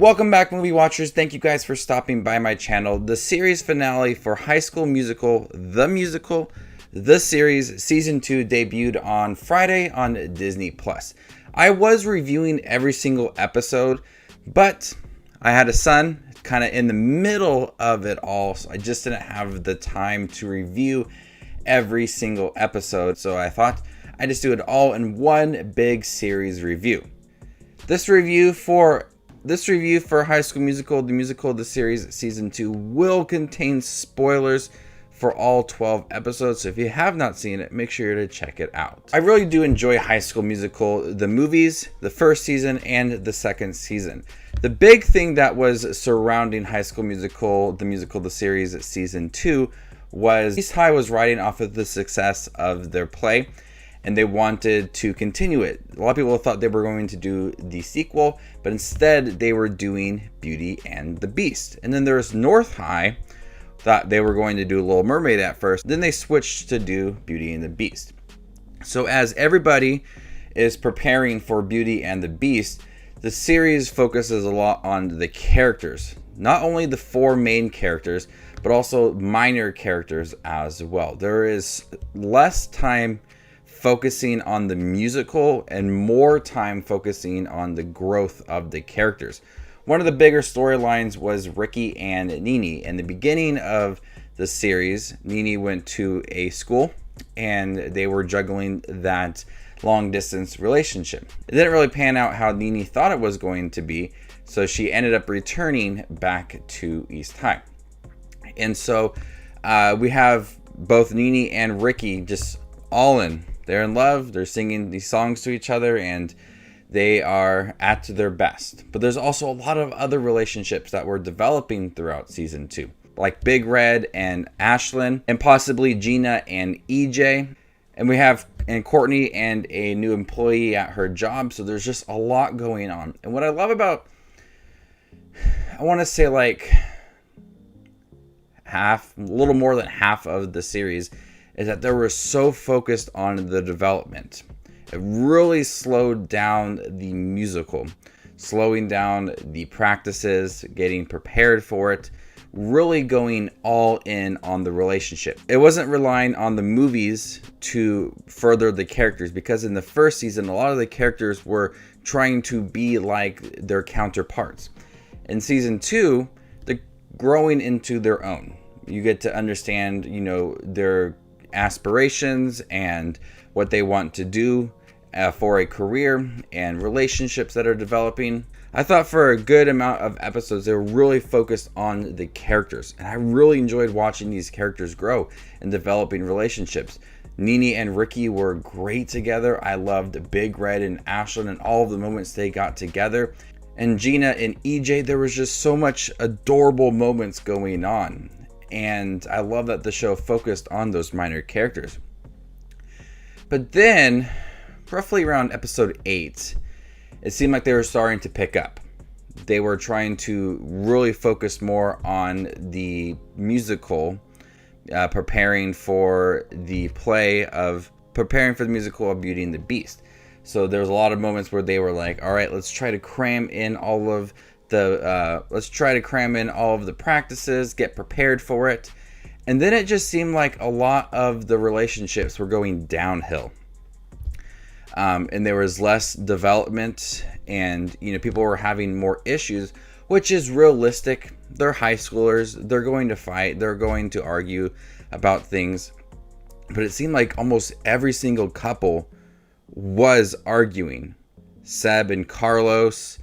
Welcome back, movie watchers. Thank you guys for stopping by my channel. The series finale for High School Musical, the series season 2 debuted on Friday on Disney+. I was reviewing every single episode, but I had a son kind of in the middle of it all, so I just didn't have the time to review every single episode. So I thought I'd just do it all in one big series review. This review for High School Musical, the series season 2 will contain spoilers for all 12 episodes. So if you have not seen it, make sure to check it out. I really do enjoy High School Musical, the movies, the first season and the second season. The big thing that was surrounding High School Musical, the series season 2 was East High was riding off of the success of their play, and they wanted to continue it. A lot of people thought they were going to do the sequel, but instead they were doing Beauty and the Beast. And then there's North High, thought they were going to do Little Mermaid at first. Then they switched to do Beauty and the Beast. So as everybody is preparing for Beauty and the Beast, the series focuses a lot on the characters. Not only the 4 main characters, but also minor characters as well. There is less time focusing on the musical and more time focusing on the growth of the characters. One of the bigger storylines was Ricky and Nini. In the beginning of the series, Nini went to a school and they were juggling that long distance relationship. It didn't really pan out how Nini thought it was going to be, so she ended up returning back to East High. And so we have both Nini and Ricky just all in. They're in love, they're singing these songs to each other, and they are at their best. But there's also a lot of other relationships that were developing throughout season 2, like Big Red and Ashlyn, and possibly Gina and EJ. And we have Courtney and a new employee at her job, so there's just a lot going on. And what I love about, I want to say like a little more than half of the series, is that they were so focused on the development. It really slowed down the musical, slowing down the practices, getting prepared for it, really going all in on the relationship. It wasn't relying on the movies to further the characters, because in the first season, a lot of the characters were trying to be like their counterparts. In season 2, they're growing into their own. You get to understand, their aspirations and what they want to do for a career and relationships that are developing. I thought for a good amount of episodes they were really focused on the characters, and I really enjoyed watching these characters grow and developing relationships. Nini and Ricky were great together. I loved Big Red and Ashlyn and all of the moments they got together. And Gina and EJ, there was just so much adorable moments going on. And I love that the show focused on those minor characters. But then, roughly around episode 8, it seemed like they were starting to pick up. They were trying to really focus more on the musical, preparing for the musical of Beauty and the Beast. So there was a lot of moments where they were like, all right, let's try to cram in all of the practices, get prepared for it. And then it just seemed like a lot of the relationships were going downhill. And there was less development, and people were having more issues, which is realistic. They're high schoolers, they're going to fight, they're going to argue about things. But it seemed like almost every single couple was arguing. Seb and Carlos,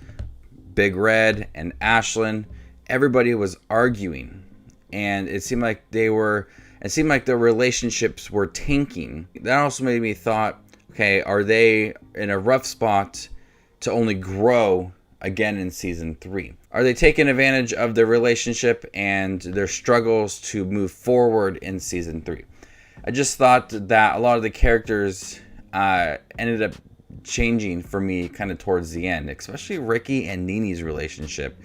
Big Red and Ashlyn, everybody was arguing, and it seemed like their relationships were tanking. That also made me thought, okay, are they in a rough spot to only grow again in season 3? Are they taking advantage of their relationship and their struggles to move forward in season 3? I just thought that a lot of the characters ended up changing for me kind of towards the end, especially Ricky and Nini's relationship.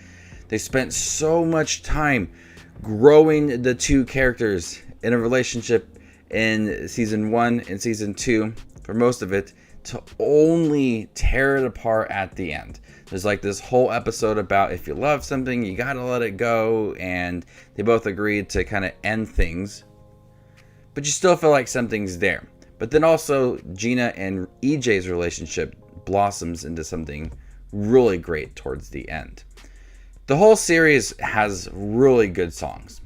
They spent so much time growing the two characters in a relationship in season 1 and season 2. For most of it, to only tear it apart at the end. There's like this whole episode about if you love something, you gotta let it go, and they both agreed to kind of end things, but you still feel like something's there. But then also Gina and EJ's relationship blossoms into something really great towards the end. The whole series has really good songs.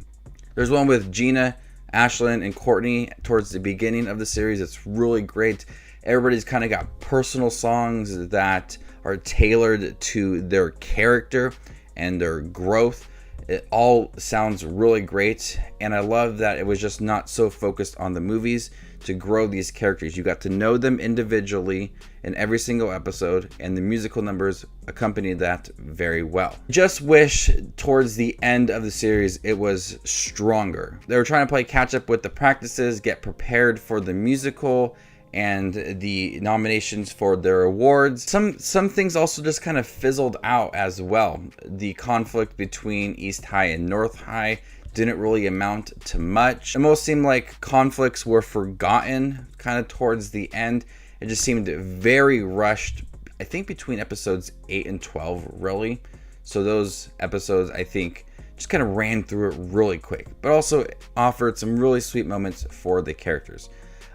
There's one with Gina, Ashlyn, and Courtney towards the beginning of the series. It's really great. Everybody's kind of got personal songs that are tailored to their character and their growth. It all sounds really great, and I love that it was just not so focused on the movies to grow these characters. You got to know them individually in every single episode, and the musical numbers accompany that very well. Just wish towards the end of the series it was stronger. They were trying to play catch up with the practices, get prepared for the musical and the nominations for their awards. Some things also just kind of fizzled out as well. The conflict between East High and North High didn't really amount to much. It almost seemed like conflicts were forgotten kind of towards the end. It just seemed very rushed, I think between episodes 8 and 12 really. So those episodes, I think, just kind of ran through it really quick, but also offered some really sweet moments for the characters.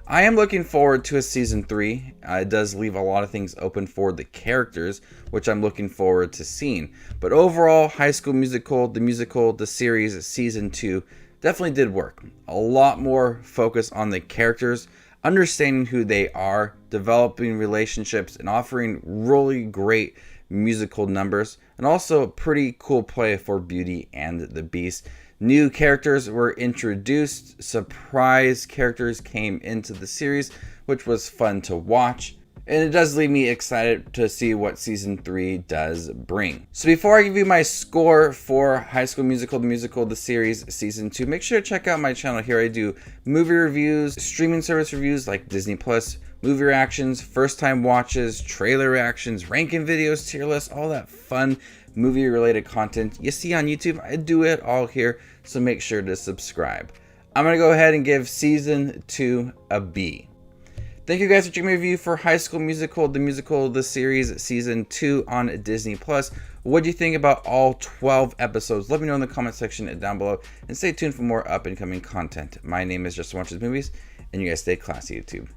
I am looking forward to a season 3. It does leave a lot of things open for the characters, which I'm looking forward to seeing. But overall, High School Musical, the series, season 2, definitely did work. A lot more focus on the characters, understanding who they are, developing relationships, and offering really great musical numbers, and also a pretty cool play for Beauty and the Beast. New characters were introduced, surprise characters came into the series, which was fun to watch. And it does leave me excited to see what season 3 does bring. So before I give you my score for High School Musical, the series, season 2, make sure to check out my channel. Here I do movie reviews, streaming service reviews like Disney Plus, movie reactions, first time watches, trailer reactions, ranking videos, tier lists, all that fun movie related content you see on YouTube. I do it all here, so make sure to subscribe. I'm gonna go ahead and give season 2 a B. Thank you guys for checking my review for High School Musical, the series, season 2 on Disney Plus. What do you think about all 12 episodes? Let me know in the comment section down below, and stay tuned for more up and coming content. My name is Justin Watches Movies, and you guys stay classy, YouTube.